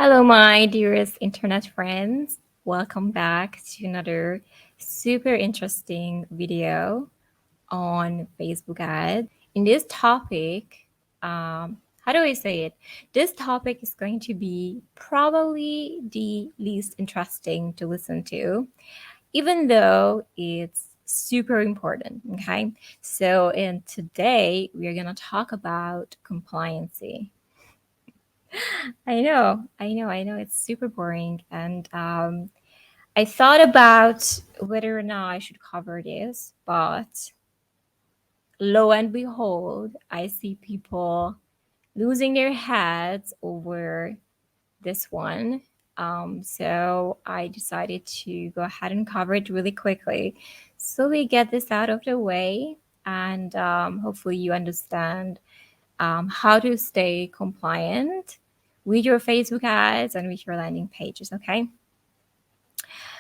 Hello, my dearest internet friends. Welcome back to another super interesting video on Facebook ads. In this topic, how do I say it? This topic is going to be probably the least interesting to listen to, even though it's super important. Okay. So, and today we're going to talk about compliancy. I know. It's super boring. And I thought about whether or not I should cover this, but lo and behold, I see people losing their heads over this one. So I decided to go ahead and cover it really quickly so we get this out of the way and hopefully you understand how to stay compliant with your Facebook ads and with your landing pages, okay?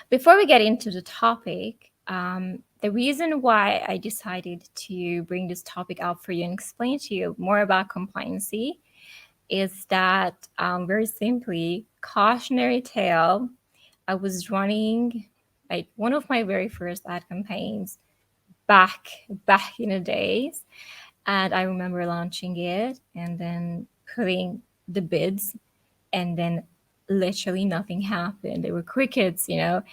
Before we get into the topic, the reason why I decided to bring this topic out for you and explain to you more about compliancy is that very simply, cautionary tale. I was running like one of my very first ad campaigns back in the days, and I remember launching it and then putting the bids, and then literally nothing happened. There were crickets. I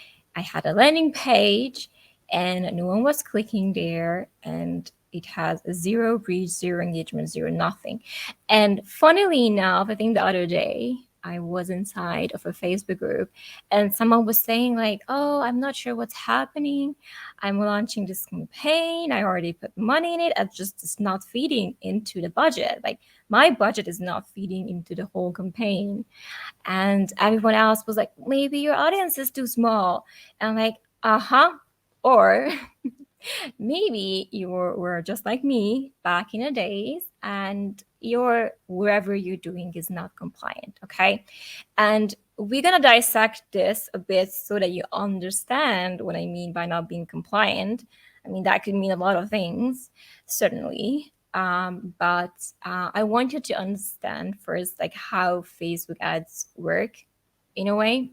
had a landing page and no one was clicking there, and it has zero reach, zero engagement, zero nothing. And funnily enough, I think the other day I was inside of a Facebook group and someone was saying like, "Oh, I'm not sure what's happening. I'm launching this campaign. I already put money in it. It's not feeding into the budget. Like my budget is not feeding into the whole campaign." And everyone else was like, "Maybe your audience is too small." And I'm like, uh-huh. Or maybe you were just like me back in the days and your wherever you're doing is not compliant, okay? And we're gonna dissect this a bit so that you understand what I mean by not being compliant. I mean, that could mean a lot of things, certainly. But I want you to understand first, like how Facebook ads work in a way,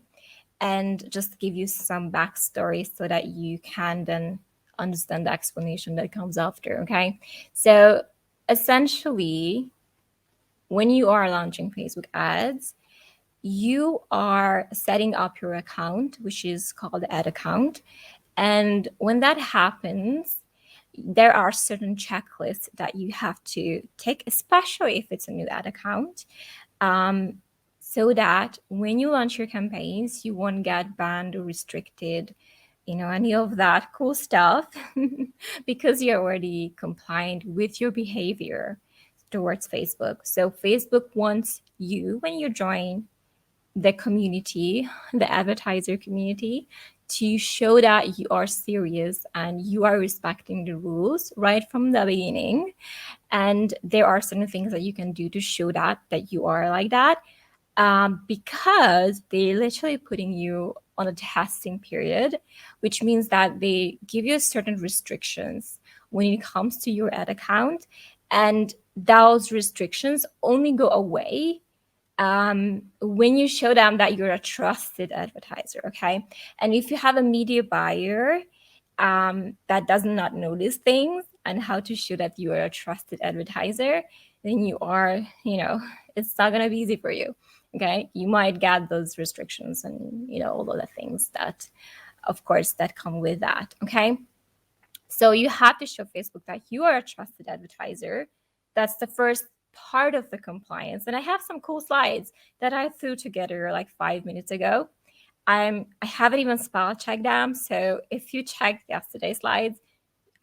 and just give you some backstory so that you can then understand the explanation that comes after. Okay. So essentially, when you are launching Facebook ads, you are setting up your account, which is called the ad account. And when that happens, there are certain checklists that you have to take, especially if it's a new ad account, um, so that when you launch your campaigns, you won't get banned or restricted, any of that cool stuff, because you're already compliant with your behavior towards Facebook. So Facebook wants you, when you join the community, the advertiser community, to show that you are serious and you are respecting the rules right from the beginning. And there are certain things that you can do to show that you are like that, because they're literally putting you on a testing period, which means that they give you certain restrictions when it comes to your ad account. And those restrictions only go away when you show them that you're a trusted advertiser, okay? And if you have a media buyer that does not know these things and how to show that you are a trusted advertiser, then it's not going to be easy for you, okay? You might get those restrictions and, all of the things that, of course, that come with that, okay? So you have to show Facebook that you are a trusted advertiser. That's the first part of the compliance. And I have some cool slides that I threw together like 5 minutes ago. I haven't even spell checked them. So if you checked yesterday's slides,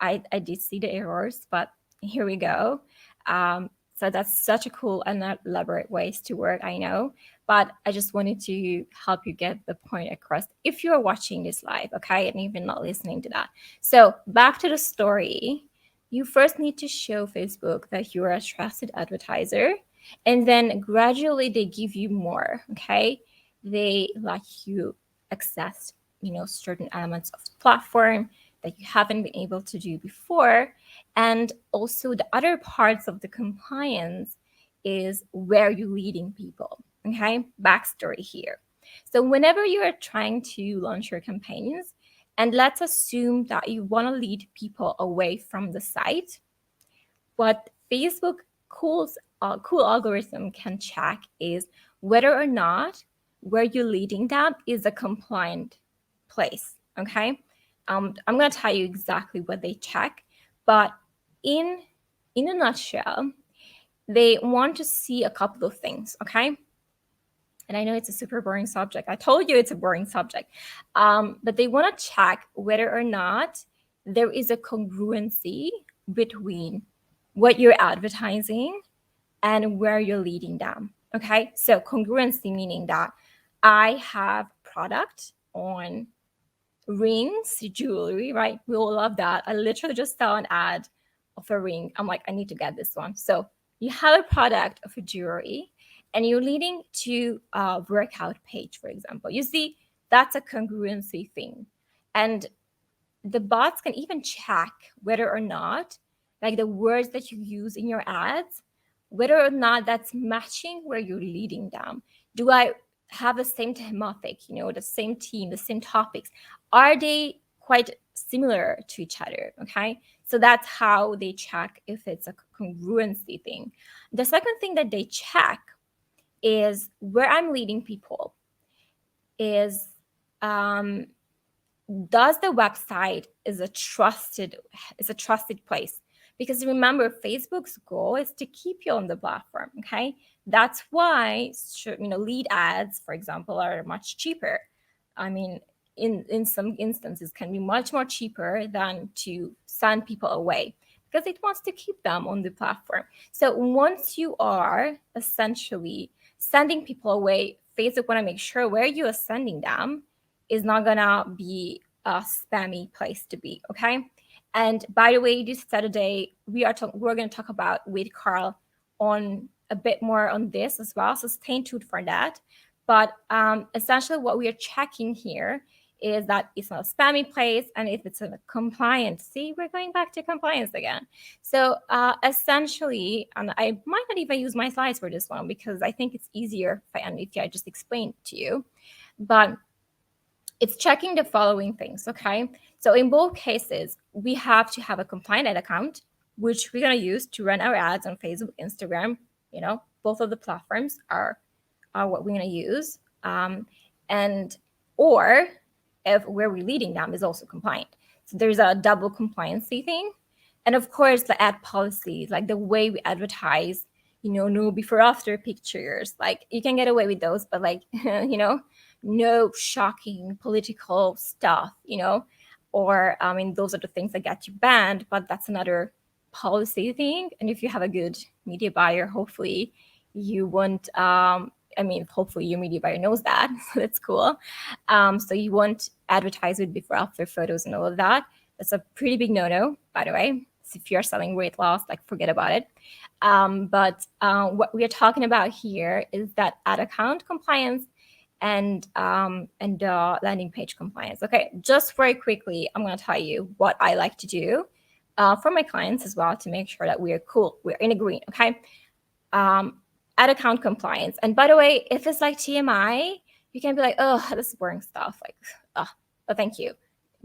I did see the errors, but here we go. So that's such a cool and elaborate ways to work, I know. But I just wanted to help you get the point across if you're watching this live, okay, and even not listening to that. So back to the story. You first need to show Facebook that you're a trusted advertiser, and then gradually they give you more, okay? They let you access, certain elements of the platform that you haven't been able to do before. And also the other parts of the compliance is where you're leading people. Okay, backstory here. So whenever you are trying to launch your campaigns, and let's assume that you want to lead people away from the site, what Facebook cool algorithm can check is whether or not where you're leading them is a compliant place. Okay, I'm going to tell you exactly what they check, but in a nutshell, they want to see a couple of things. Okay, and I know it's a super boring subject. I told you it's a boring subject, but they want to check whether or not there is a congruency between what you're advertising and where you're leading them. Okay, so congruency meaning that I have product on rings, jewelry, right? We all love that. I literally just saw an ad of a ring. I'm like, I need to get this one. So you have a product of a jewelry and you're leading to a workout page, for example. You see, that's a congruency thing. And the bots can even check whether or not, like the words that you use in your ads, whether or not that's matching where you're leading them. Do I have the same thematic, the same team, the same topics? Are they quite similar to each other? Okay. So that's how they check if it's a congruency thing. The second thing that they check is where I'm leading people is does the website is a trusted place, because remember, Facebook's goal is to keep you on the platform. Okay, that's why lead ads, for example, are much cheaper. I mean, in some instances can be much more cheaper than to send people away, because it wants to keep them on the platform. So once you are essentially sending people away, Facebook want to make sure where you are sending them is not gonna be a spammy place to be. Okay. And by the way, this Saturday we're going to talk about with Carl on a bit more on this as well. So stay tuned for that. But essentially, what we are checking here is that it's not a spammy place, and if it's a compliance. See, we're going back to compliance again. So essentially, and I might not even use my slides for this one because I think it's easier if I just explain it to you. But it's checking the following things, okay? So in both cases, we have to have a compliant ad account, which we're gonna use to run our ads on Facebook, Instagram. Both of the platforms are what we're gonna use. And or if where we're leading them is also compliant. So there's a double compliancy thing. And of course, the ad policies, like the way we advertise, no before after pictures, like you can get away with those, but like, no shocking political stuff, or I mean, those are the things that get you banned, but that's another policy thing. And if you have a good media buyer, hopefully you won't, hopefully your media buyer knows that. So that's cool. So you won't advertise with before after photos and all of that. That's a pretty big no-no, by the way. So if you're selling weight loss, like forget about it. But what we are talking about here is that ad account compliance and landing page compliance. Okay, just very quickly, I'm going to tell you what I like to do for my clients as well to make sure that we're cool, we're in a green. Okay, ad account compliance. And by the way, if it's like TMI, you can be like, oh, this is boring stuff. Like, oh, thank you.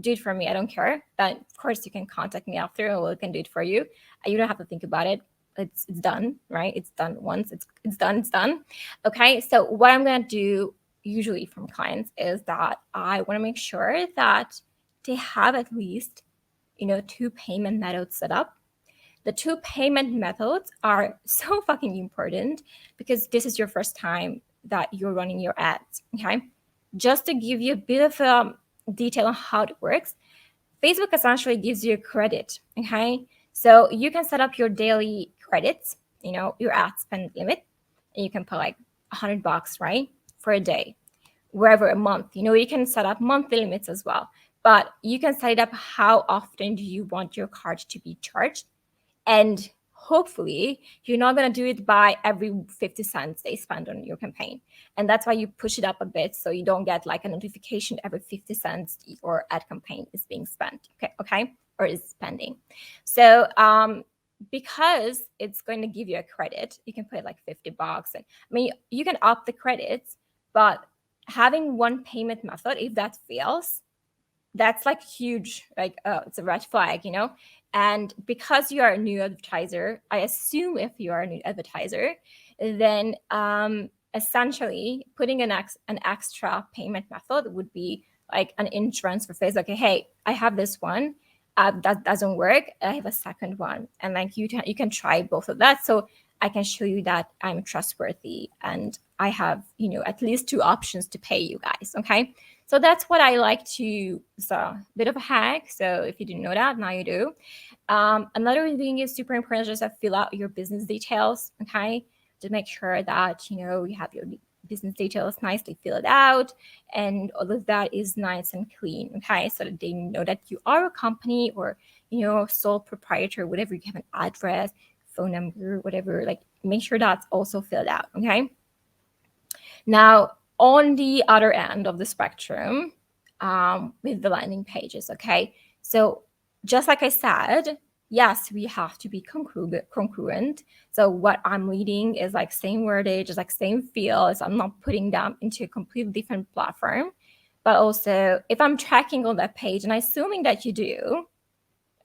Do it for me. I don't care. Then of course you can contact me after, and we can do it for you. You don't have to think about it. It's done, right? It's done once. It's done. Okay. So what I'm gonna do usually from clients is that I want to make sure that they have at least, 2 payment methods set up. The 2 payment methods are so fucking important because this is your first time that you're running your ads. Okay. Just to give you a bit of detail on how it works, Facebook essentially gives you a credit. Okay. So you can set up your daily credits, your ad spend limit, and you can put like $100, right? For a day, wherever a month. You can set up monthly limits as well, but you can set it up how often do you want your card to be charged. And hopefully you're not going to do it by every 50 cents they spend on your campaign. And that's why you push it up a bit so you don't get like a notification every 50 cents your ad campaign is being spent. Okay. Or is spending. So because it's going to give you a credit, you can put like $50. And I mean, you can up the credits, but having one payment method, if that fails, that's like huge, like, it's a red flag, And because you are a new advertiser, I assume if you are a new advertiser, then essentially putting an extra payment method would be like an insurance for Facebook. Okay, hey, I have this one. That doesn't work. I have a second one, and like you can try both of that. So I can show you that I'm trustworthy and I have at least two options to pay you guys. Okay, so that's what I like to. It's a bit of a hack. So if you didn't know that, now you do. Another thing is super important, just to fill out your business details. Okay, to make sure that you have your business details nicely filled out and all of that is nice and clean. Okay, so that they know that you are a company or sole proprietor, whatever. You have an address, phone number, whatever. Like, make sure that's also filled out. Okay. Now, on the other end of the spectrum, with the landing pages, okay? So just like I said, yes, we have to be congruent. So what I'm reading is like same wordage, is like same fields. I'm not putting them into a completely different platform. But also, if I'm tracking on that page, and assuming that you do,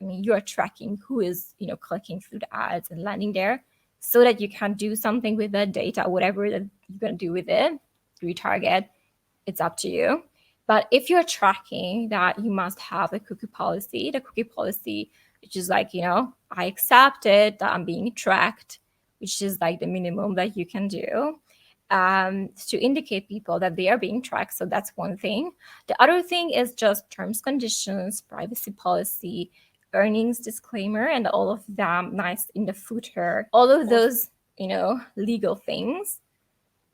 I mean, you're tracking who is, clicking through the ads and landing there so that you can do something with that data, whatever that you're going to do with it, retarget, it's up to you. But if you're tracking that, you must have the cookie policy, which is like, I accept it, that I'm being tracked, which is like the minimum that you can do to indicate people that they are being tracked. So that's one thing. The other thing is just terms, conditions, privacy policy, earnings disclaimer, and all of them nice in the footer. All of those, legal things.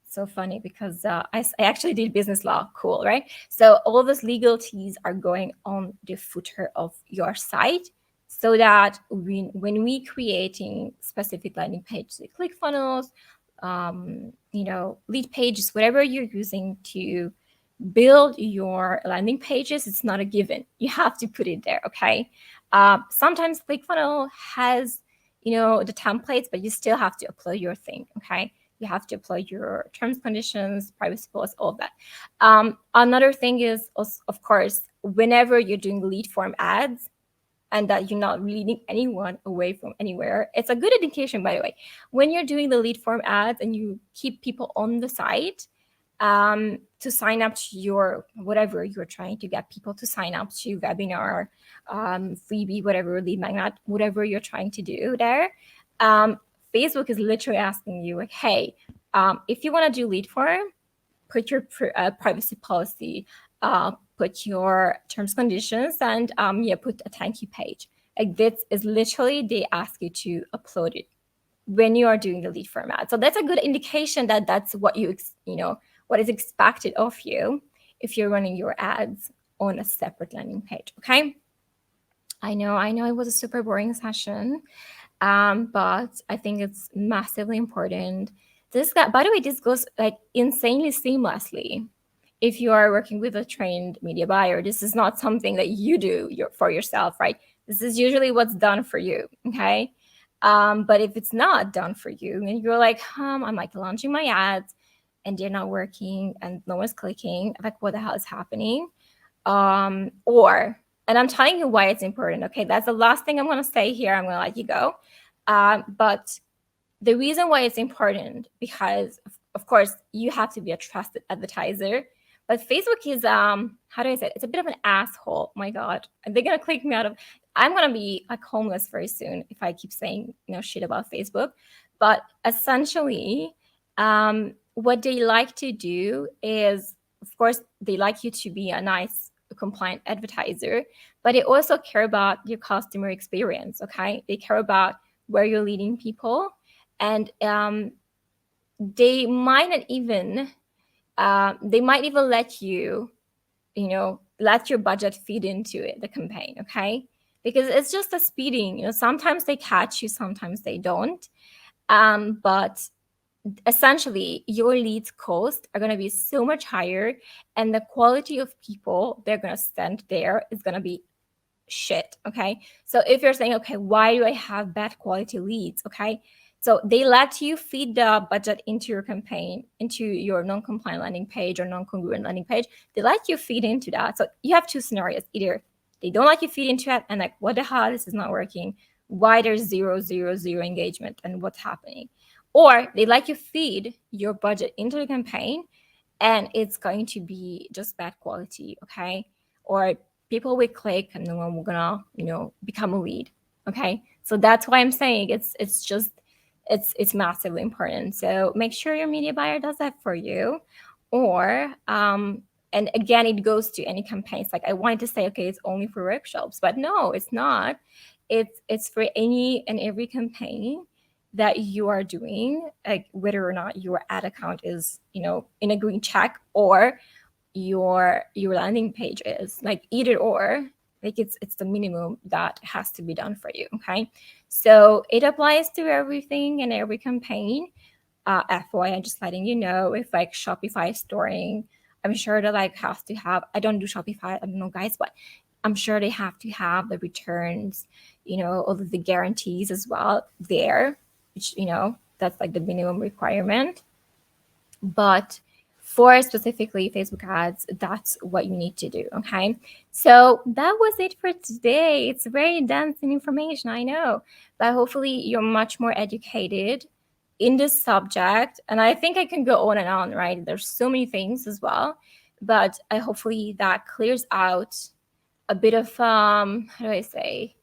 So funny because I actually did business law. Cool, right? So all those legalities are going on the footer of your site so that when we creating specific landing pages, like ClickFunnels, lead pages, whatever you're using to build your landing pages, it's not a given. You have to put it there, okay? Sometimes ClickFunnels has, the templates, but you still have to upload your thing, okay? You have to upload your terms, conditions, privacy policy, all of that. Another thing is, of course, whenever you're doing lead form ads and that you're not leading anyone away from anywhere, it's a good indication, by the way. When you're doing the lead form ads and you keep people on the site to sign up to your whatever you're trying to get people to sign up to, webinar, freebie, whatever, lead magnet, whatever you're trying to do there, Facebook is literally asking you, like, hey, if you want to do lead form, put your privacy policy, put your terms, conditions, and put a thank you page. Like, this is literally, they ask you to upload it when you are doing the lead form ad. So that's a good indication that that's what what is expected of you if you're running your ads on a separate landing page. Okay. I know it was a super boring session. But I think it's massively important. By the way, this goes like insanely seamlessly. If you are working with a trained media buyer, this is not something that you do for yourself, right? This is usually what's done for you, okay? But if it's not done for you and you're like, I'm like launching my ads and they're not working and no one's clicking, like, what the hell is happening? And I'm telling you why it's important. Okay, that's the last thing I'm going to say here. I'm going to let you go. But the reason why it's important, because of course you have to be a trusted advertiser. But Facebook is how do I say it? It's a bit of an asshole. Oh my God, they're gonna click me out of. I'm gonna be like homeless very soon if I keep saying shit about Facebook. But essentially, what they like to do is, of course, they like you to be a nice, compliant advertiser, but they also care about your customer experience. Okay, they care about where you're leading people, and they might not even let you let your budget feed into it, the campaign. Okay, because it's just a speeding. Sometimes they catch you, sometimes they don't, but essentially your leads cost are going to be so much higher, and the quality of people they're going to send there is going to be shit. Okay. So if you're saying, okay, why do I have bad quality leads? Okay. So they let you feed the budget into your campaign, into your non-compliant landing page or non-congruent landing page. They let you feed into that. So you have two scenarios. Either they don't let you feed into it and like, what the hell, this is not working. Why there's zero engagement and what's happening? Or they let you feed your budget into the campaign and it's going to be just bad quality, okay? Or people will click and then we're gonna, become a lead, okay? So that's why I'm saying it's massively important. So make sure your media buyer does that for you, or and again, it goes to any campaigns. Like I wanted to say, okay, it's only for workshops, but no, it's not. It's for any and every campaign that you are doing, like whether or not your ad account is, in a green check or your landing page is, like either or, like it's the minimum that has to be done for you. Okay, so it applies to everything and every campaign. FYI, I'm just letting you know, if like Shopify storing, I'm sure that like has to have, I don't do Shopify, I don't know guys, but I'm sure they have to have the returns, all of the guarantees as well there, which, that's like the minimum requirement. But for specifically Facebook ads, that's what you need to do. Okay. So that was it for today. It's very dense in information, I know, but hopefully you're much more educated in this subject. And I think I can go on and on, right? There's so many things as well, but I hopefully that clears out a bit of how do I say,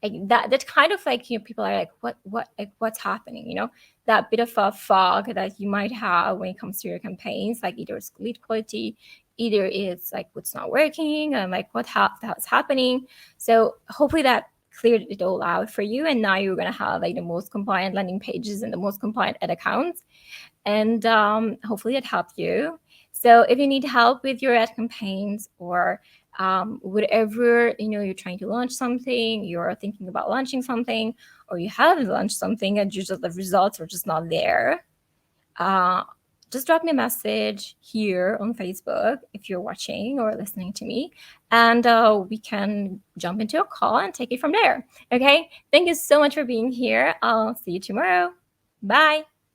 like that kind of like, people are like, what like what's happening, that bit of a fog that you might have when it comes to your campaigns, like either it's lead quality, either it's like what's not working, and like what's happening. So hopefully that cleared it all out for you, and now you're going to have like the most compliant landing pages and the most compliant ad accounts, and hopefully it helped you. So if you need help with your ad campaigns, or whatever, you're trying to launch something, you're thinking about launching something, or you haven't launched something and just the results are just not there, uh, just drop me a message here on Facebook if you're watching or listening to me, and we can jump into a call and take it from there. Okay, thank you so much for being here. I'll see you tomorrow. Bye.